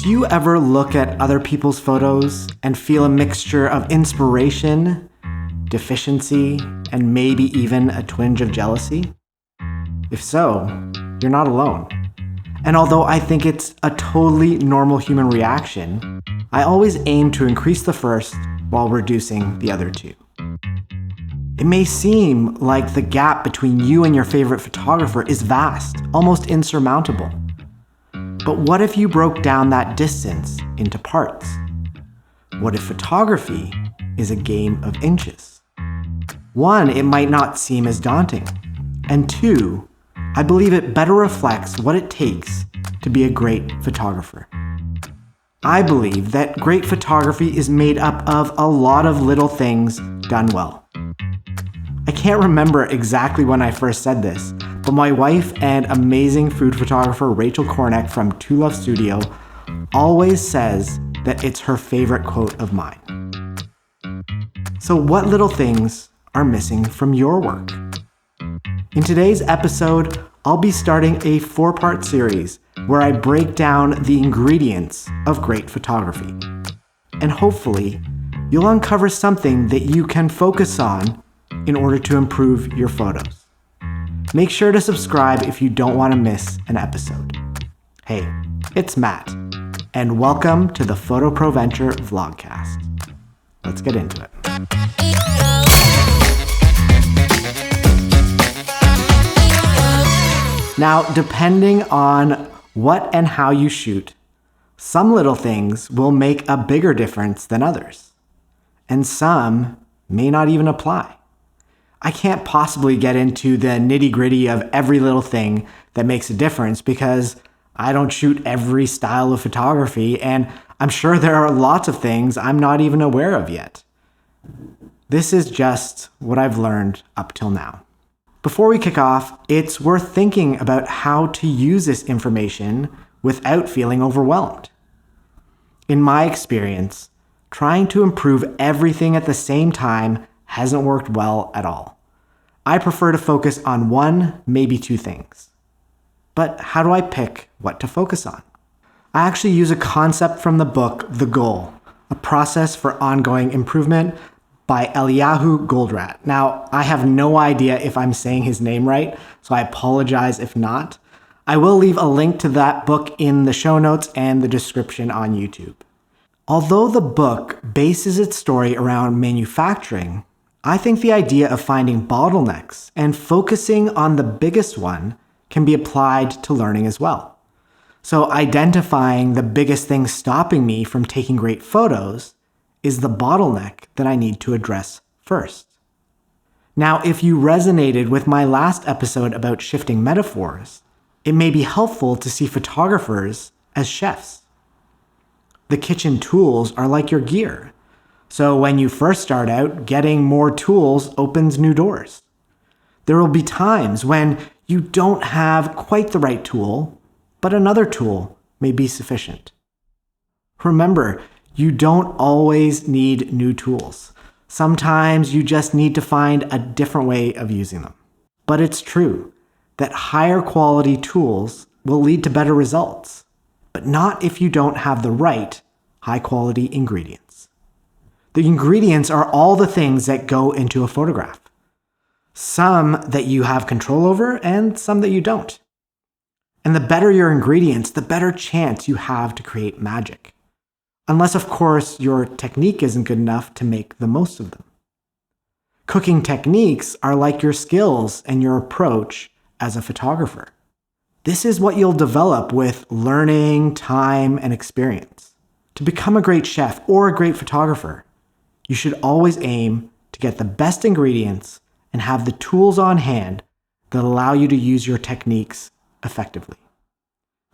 Do you ever look at other people's photos and feel a mixture of inspiration, deficiency, and maybe even a twinge of jealousy? If so, you're not alone. And although I think it's a totally normal human reaction, I always aim to increase the first while reducing the other two. It may seem like the gap between you and your favorite photographer is vast, almost insurmountable. But what if you broke down that distance into parts? What if photography is a game of inches? One, it might not seem as daunting. And two, I believe it better reflects what it takes to be a great photographer. I believe that great photography is made up of a lot of little things done well. I can't remember exactly when I first said this, but my wife and amazing food photographer Rachel Kornick from Two Love Studio always says that it's her favorite quote of mine. So what little things are missing from your work? In today's episode, I'll be starting a 4-part series where I break down the ingredients of great photography. And hopefully, you'll uncover something that you can focus on in order to improve your photos. Make sure to subscribe if you don't want to miss an episode. Hey, it's Matt, and welcome to the Photo Pro Venture Vlogcast. Let's get into it. Now, depending on what and how you shoot, some little things will make a bigger difference than others, and some may not even apply. I can't possibly get into the nitty-gritty of every little thing that makes a difference because I don't shoot every style of photography, and I'm sure there are lots of things I'm not even aware of yet. This is just what I've learned up till now. Before we kick off, it's worth thinking about how to use this information without feeling overwhelmed. In my experience, trying to improve everything at the same time hasn't worked well at all. I prefer to focus on one, maybe two things. But how do I pick what to focus on? I actually use a concept from the book The Goal, A Process for Ongoing Improvement by Eliyahu Goldratt. Now, I have no idea if I'm saying his name right, so I apologize if not. I will leave a link to that book in the show notes and the description on YouTube. Although the book bases its story around manufacturing, I think the idea of finding bottlenecks and focusing on the biggest one can be applied to learning as well. So identifying the biggest thing stopping me from taking great photos is the bottleneck that I need to address first. Now, if you resonated with my last episode about shifting metaphors, it may be helpful to see photographers as chefs. The kitchen tools are like your gear. So when you first start out, getting more tools opens new doors. There will be times when you don't have quite the right tool, but another tool may be sufficient. Remember, you don't always need new tools. Sometimes you just need to find a different way of using them. But it's true that higher quality tools will lead to better results, but not if you don't have the right high quality ingredients. The ingredients are all the things that go into a photograph. Some that you have control over and some that you don't. And the better your ingredients, the better chance you have to create magic. Unless, of course, your technique isn't good enough to make the most of them. Cooking techniques are like your skills and your approach as a photographer. This is what you'll develop with learning, time, and experience. To become a great chef or a great photographer, you should always aim to get the best ingredients and have the tools on hand that allow you to use your techniques effectively.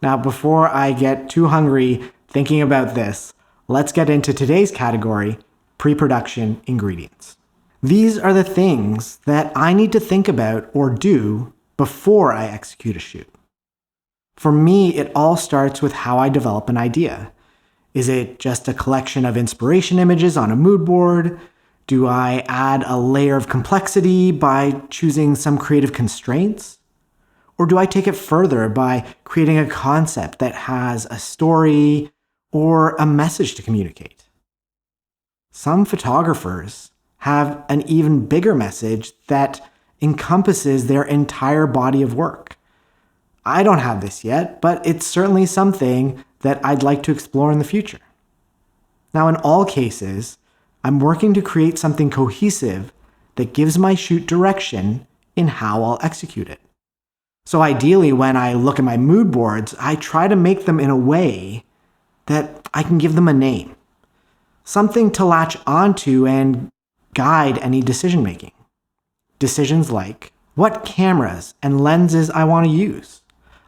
Now, before I get too hungry thinking about this, let's get into today's category, pre-production ingredients. These are the things that I need to think about or do before I execute a shoot. For me, it all starts with how I develop an idea. Is it just a collection of inspiration images on a mood board? Do I add a layer of complexity by choosing some creative constraints? Or do I take it further by creating a concept that has a story or a message to communicate. Some photographers have an even bigger message that encompasses their entire body of work. I don't have this yet, but it's certainly something that I'd like to explore in the future. Now, in all cases, I'm working to create something cohesive that gives my shoot direction in how I'll execute it. So ideally, when I look at my mood boards, I try to make them in a way that I can give them a name, something to latch onto and guide any decision making. Decisions like what cameras and lenses I want to use.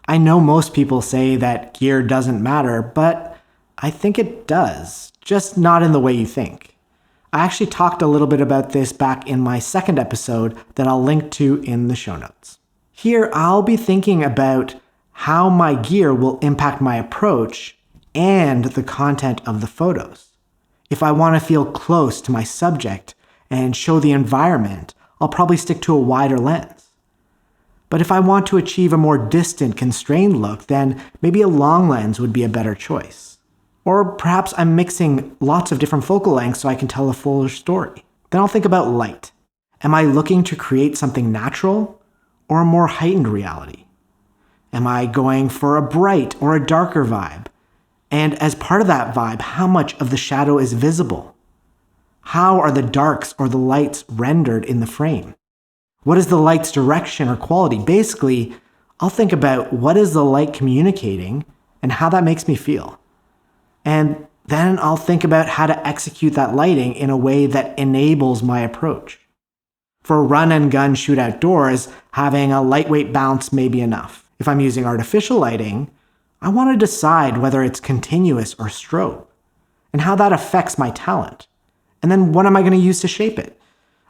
I know most people say that gear doesn't matter, but I think it does, just not in the way you think. I actually talked a little bit about this back in my second episode that I'll link to in the show notes. Here, I'll be thinking about how my gear will impact my approach and the content of the photos. If I want to feel close to my subject and show the environment, I'll probably stick to a wider lens. But if I want to achieve a more distant, constrained look, then maybe a long lens would be a better choice. Or perhaps I'm mixing lots of different focal lengths so I can tell a fuller story. Then I'll think about light. Am I looking to create something natural or a more heightened reality? Am I going for a bright or a darker vibe? And as part of that vibe, how much of the shadow is visible? How are the darks or the lights rendered in the frame? What is the light's direction or quality? Basically, I'll think about what is the light communicating and how that makes me feel. And then I'll think about how to execute that lighting in a way that enables my approach. For a run and gun shoot outdoors, having a lightweight bounce may be enough. If I'm using artificial lighting, I want to decide whether it's continuous or strobe, and how that affects my talent. And then what am I going to use to shape it?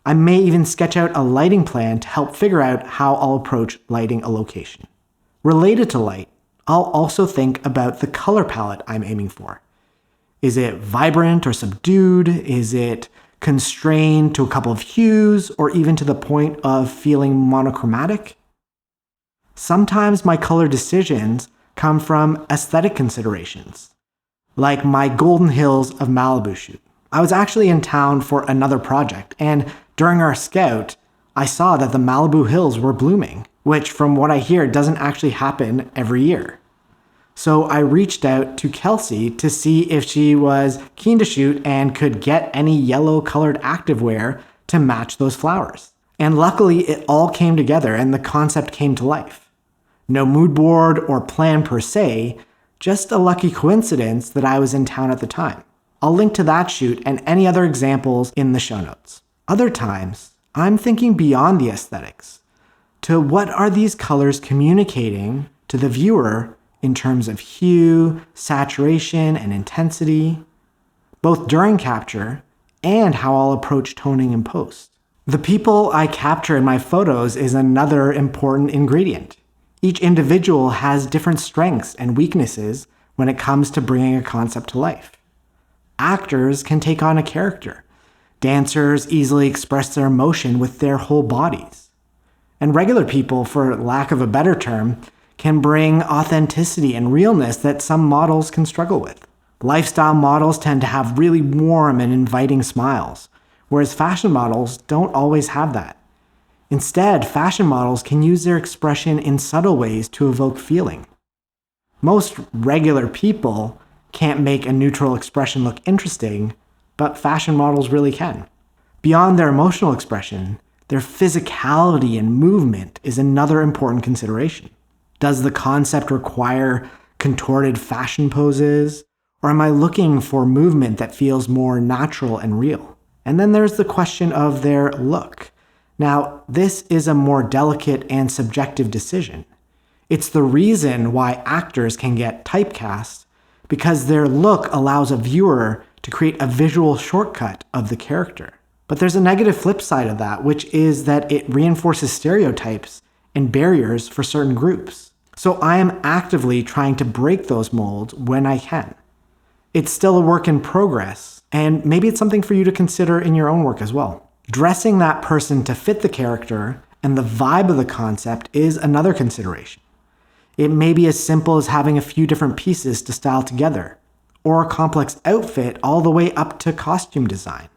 I may even sketch out a lighting plan to help figure out how I'll approach lighting a location. Related to light, I'll also think about the color palette I'm aiming for. Is it vibrant or subdued? Is it constrained to a couple of hues or even to the point of feeling monochromatic? Sometimes my color decisions come from aesthetic considerations, like my Golden Hills of Malibu shoot. I was actually in town for another project, and during our scout, I saw that the Malibu Hills were blooming, which from what I hear doesn't actually happen every year. So I reached out to Kelsey to see if she was keen to shoot and could get any yellow colored activewear to match those flowers. And luckily it all came together and the concept came to life. No mood board or plan per se, just a lucky coincidence that I was in town at the time. I'll link to that shoot and any other examples in the show notes. Other times, I'm thinking beyond the aesthetics to what are these colors communicating to the viewer in terms of hue, saturation, and intensity, both during capture and how I'll approach toning in post. The people I capture in my photos is another important ingredient. Each individual has different strengths and weaknesses when it comes to bringing a concept to life. Actors can take on a character. Dancers easily express their emotion with their whole bodies. And regular people, for lack of a better term, can bring authenticity and realness that some models can struggle with. Lifestyle models tend to have really warm and inviting smiles, whereas fashion models don't always have that. Instead, fashion models can use their expression in subtle ways to evoke feeling. Most regular people can't make a neutral expression look interesting, but fashion models really can. Beyond their emotional expression, their physicality and movement is another important consideration. Does the concept require contorted fashion poses? Or am I looking for movement that feels more natural and real? And then there's the question of their look. Now, this is a more delicate and subjective decision. It's the reason why actors can get typecast, because their look allows a viewer to create a visual shortcut of the character. But there's a negative flip side of that, which is that it reinforces stereotypes and barriers for certain groups. So I am actively trying to break those molds when I can. It's still a work in progress, and maybe it's something for you to consider in your own work as well. Dressing that person to fit the character and the vibe of the concept is another consideration. It may be as simple as having a few different pieces to style together, or a complex outfit all the way up to costume design.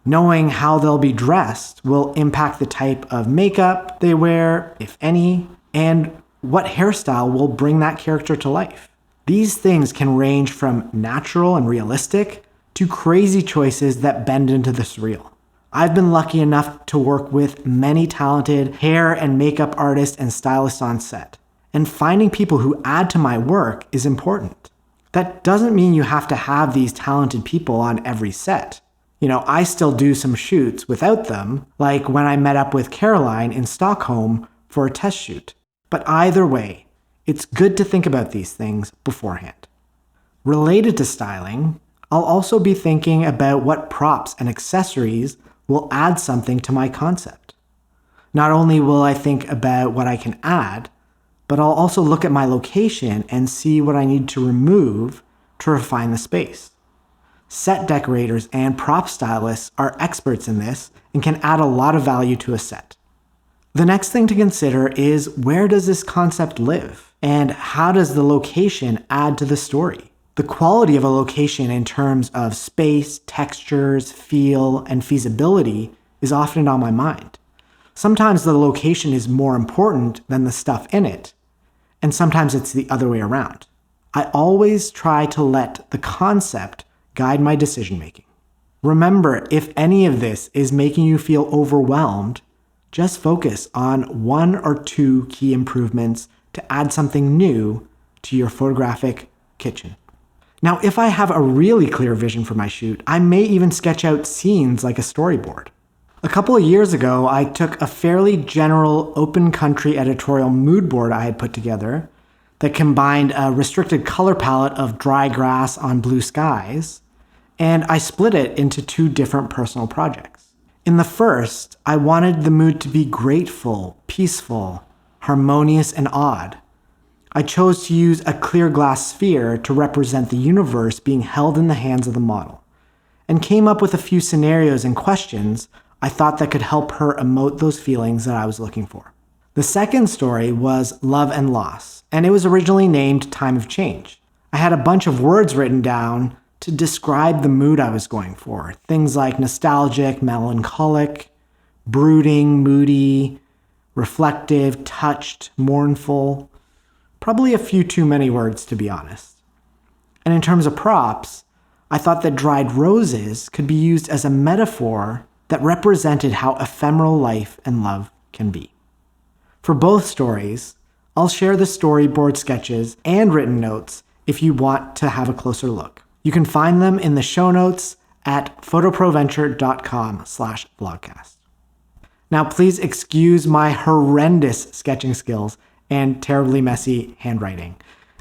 Knowing how they'll be dressed will impact the type of makeup they wear, if any, and what hairstyle will bring that character to life. These things can range from natural and realistic to crazy choices that bend into the surreal. I've been lucky enough to work with many talented hair and makeup artists and stylists on set. And finding people who add to my work is important. That doesn't mean you have to have these talented people on every set. I still do some shoots without them, like when I met up with Caroline in Stockholm for a test shoot. But either way, it's good to think about these things beforehand. Related to styling, I'll also be thinking about what props and accessories will add something to my concept. Not only will I think about what I can add, but I'll also look at my location and see what I need to remove to refine the space. Set decorators and prop stylists are experts in this and can add a lot of value to a set. The next thing to consider is, where does this concept live? And how does the location add to the story? The quality of a location in terms of space, textures, feel, and feasibility is often on my mind. Sometimes the location is more important than the stuff in it, and sometimes it's the other way around. I always try to let the concept guide my decision making. Remember, if any of this is making you feel overwhelmed, just focus on one or two key improvements to add something new to your photographic kitchen. Now, if I have a really clear vision for my shoot, I may even sketch out scenes like a storyboard. A couple of years ago, I took a fairly general open country editorial mood board I had put together that combined a restricted color palette of dry grass on blue skies, and I split it into two different personal projects. In the first, I wanted the mood to be grateful, peaceful, harmonious, and odd. I chose to use a clear glass sphere to represent the universe being held in the hands of the model, and came up with a few scenarios and questions I thought that could help her emote those feelings that I was looking for. The second story was Love and Loss, and it was originally named Time of Change. I had a bunch of words written down to describe the mood I was going for. Things like nostalgic, melancholic, brooding, moody, reflective, touched, mournful. Probably a few too many words, to be honest. And in terms of props, I thought that dried roses could be used as a metaphor that represented how ephemeral life and love can be. For both stories, I'll share the storyboard sketches and written notes if you want to have a closer look. You can find them in the show notes at photoproventure.com/vlogcast. Now, please excuse my horrendous sketching skills and terribly messy handwriting.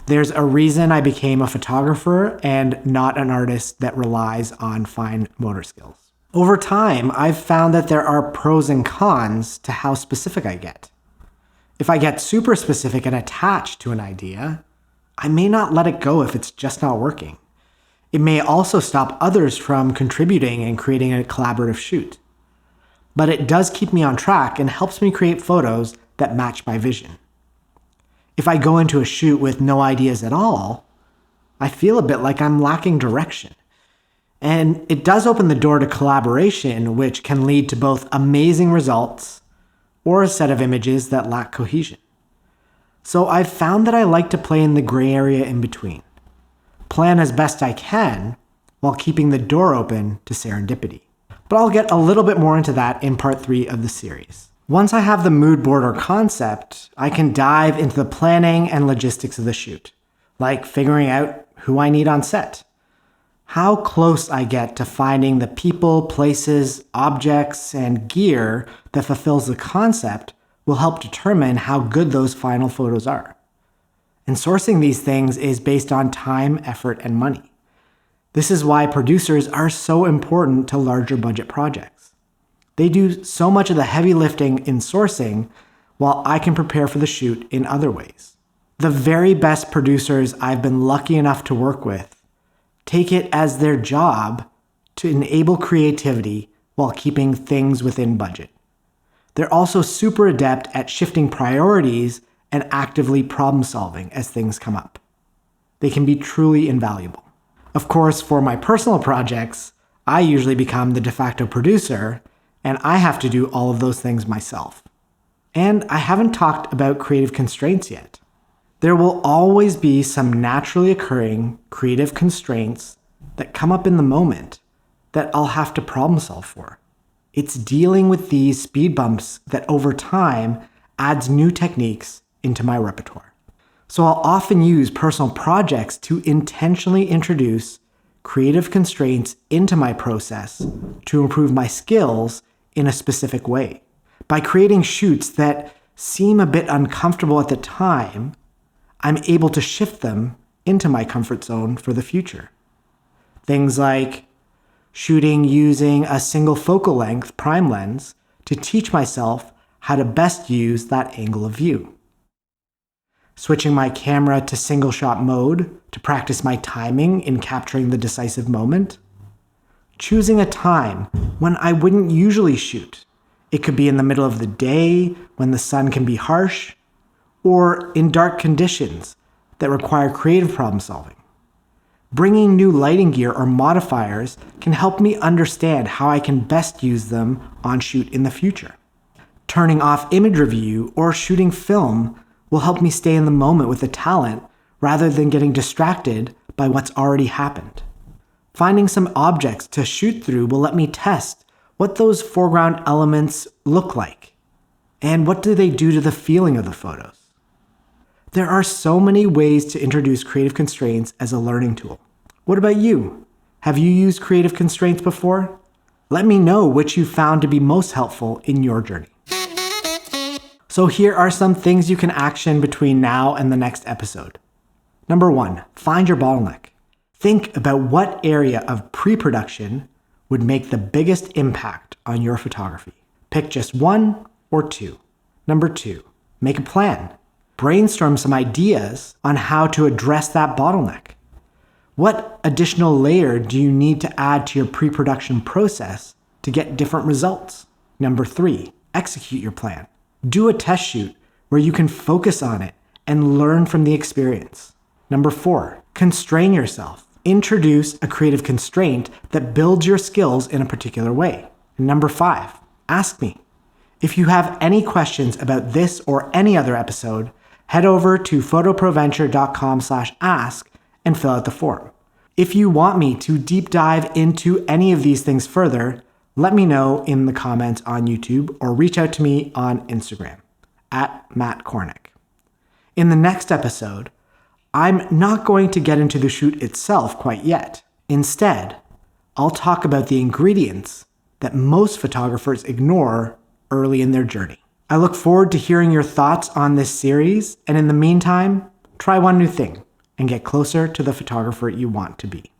There's a reason I became a photographer and not an artist that relies on fine motor skills. Over time, I've found that there are pros and cons to how specific I get. If I get super specific and attached to an idea, I may not let it go if it's just not working. It may also stop others from contributing and creating a collaborative shoot. But it does keep me on track and helps me create photos that match my vision. If I go into a shoot with no ideas at all, I feel a bit like I'm lacking direction. And it does open the door to collaboration, which can lead to both amazing results or a set of images that lack cohesion. So I've found that I like to play in the gray area in between. Plan as best I can while keeping the door open to serendipity. But I'll get a little bit more into that in part 3 of the series. Once I have the mood board or concept, I can dive into the planning and logistics of the shoot, like figuring out who I need on set, how close I get to finding the people, places, objects, and gear that fulfills the concept will help determine how good those final photos are. And sourcing these things is based on time, effort, and money. This is why producers are so important to larger budget projects. They do so much of the heavy lifting in sourcing, while I can prepare for the shoot in other ways. The very best producers I've been lucky enough to work with take it as their job to enable creativity while keeping things within budget. They're also super adept at shifting priorities and actively problem solving as things come up. They can be truly invaluable. Of course, for my personal projects, I usually become the de facto producer, and I have to do all of those things myself. And I haven't talked about creative constraints yet. There will always be some naturally occurring creative constraints that come up in the moment that I'll have to problem solve for. It's dealing with these speed bumps that over time adds new techniques into my repertoire. So I'll often use personal projects to intentionally introduce creative constraints into my process to improve my skills in a specific way. By creating shoots that seem a bit uncomfortable at the time, I'm able to shift them into my comfort zone for the future. Things like shooting using a single focal length prime lens to teach myself how to best use that angle of view. Switching my camera to single shot mode to practice my timing in capturing the decisive moment. Choosing a time when I wouldn't usually shoot. It could be in the middle of the day when the sun can be harsh, or in dark conditions that require creative problem solving. Bringing new lighting gear or modifiers can help me understand how I can best use them on shoot in the future. Turning off image review or shooting film will help me stay in the moment with the talent rather than getting distracted by what's already happened. Finding some objects to shoot through will let me test what those foreground elements look like and what do they do to the feeling of the photos. There are so many ways to introduce creative constraints as a learning tool. What about you? Have you used creative constraints before? Let me know which you found to be most helpful in your journey. So here are some things you can action between now and the next episode. Number 1, find your bottleneck. Think about what area of pre-production would make the biggest impact on your photography. Pick just 1 or 2. Number 2, make a plan. Brainstorm some ideas on how to address that bottleneck. What additional layer do you need to add to your pre-production process to get different results? Number 3, execute your plan. Do a test shoot where you can focus on it and learn from the experience. Number 4, constrain yourself. Introduce a creative constraint that builds your skills in a particular way. And number 5, ask me. If you have any questions about this or any other episode, head over to photoproventure.com/ask and fill out the form. If you want me to deep dive into any of these things further, let me know in the comments on YouTube or reach out to me on Instagram @MattKornick. In the next episode, I'm not going to get into the shoot itself quite yet. Instead, I'll talk about the ingredients that most photographers ignore early in their journey. I look forward to hearing your thoughts on this series, and in the meantime, try one new thing and get closer to the photographer you want to be.